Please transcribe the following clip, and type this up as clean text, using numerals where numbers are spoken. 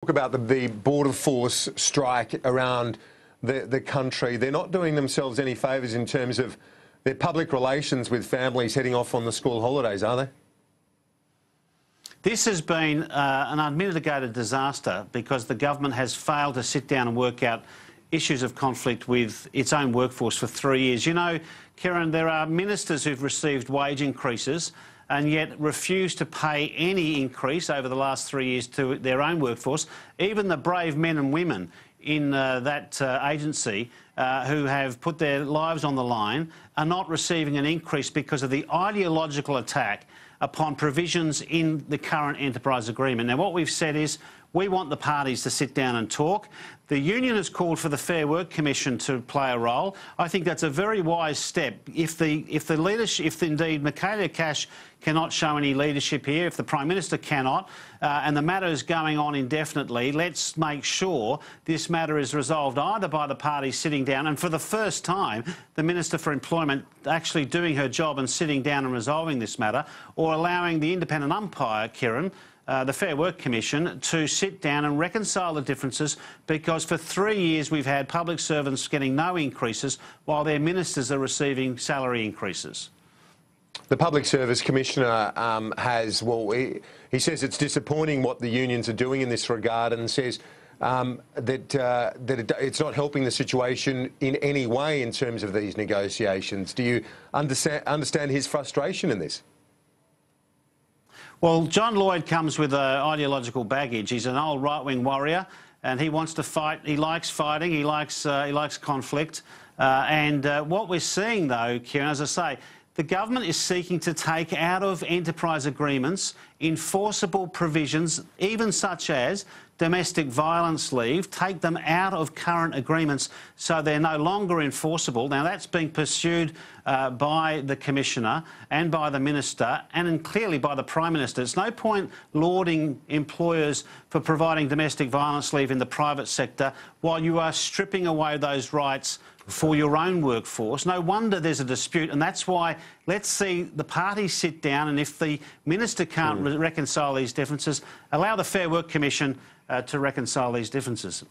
Talk about the border force strike around the country. They're not doing themselves any favours in terms of their public relations with families heading off on the school holidays, are they? This has been an unmitigated disaster because the government has failed to sit down and work out issues of conflict with its own workforce for 3 years. You know, Kieran, there are ministers who've received wage increases and yet refuse to pay any increase over the last 3 years to their own workforce. Even the brave men and women in that agency who have put their lives on the line are not receiving an increase because of the ideological attack upon provisions in the current enterprise agreement. Now, what we've said is we want the parties to sit down and talk. The union has called for the Fair Work Commission to play a role. I think that's a very wise step. If indeed Michaelia Cash cannot show any leadership here, if the Prime Minister cannot, and the matter is going on indefinitely, let's make sure this matter is resolved either by the parties sitting down, and for the first time, the Minister for Employment actually doing her job and sitting down and resolving this matter, or allowing the independent umpire, Kieran, the Fair Work Commission, to sit down and reconcile the differences, because for 3 years we've had public servants getting no increases while their ministers are receiving salary increases. The Public Service Commissioner has, well, he says it's disappointing what the unions are doing in this regard, and says that it's not helping the situation in any way in terms of these negotiations. Do you understand his frustration in this? Well, John Lloyd comes with ideological baggage. He's an old right-wing warrior, and he wants to fight. He likes fighting. He likes conflict. What we're seeing, though, Kieran, as I say, the government is seeking to take out of enterprise agreements enforceable provisions, even such as domestic violence leave, take them out of current agreements so they're no longer enforceable. Now, that's being pursued by the Commissioner and by the Minister and clearly by the Prime Minister. It's no point lauding employers for providing domestic violence leave in the private sector while you are stripping away those rights for your own workforce. No wonder there's a dispute, and that's why let's see the parties sit down, and if the Minister can't reconcile these differences, allow the Fair Work Commission to reconcile these differences.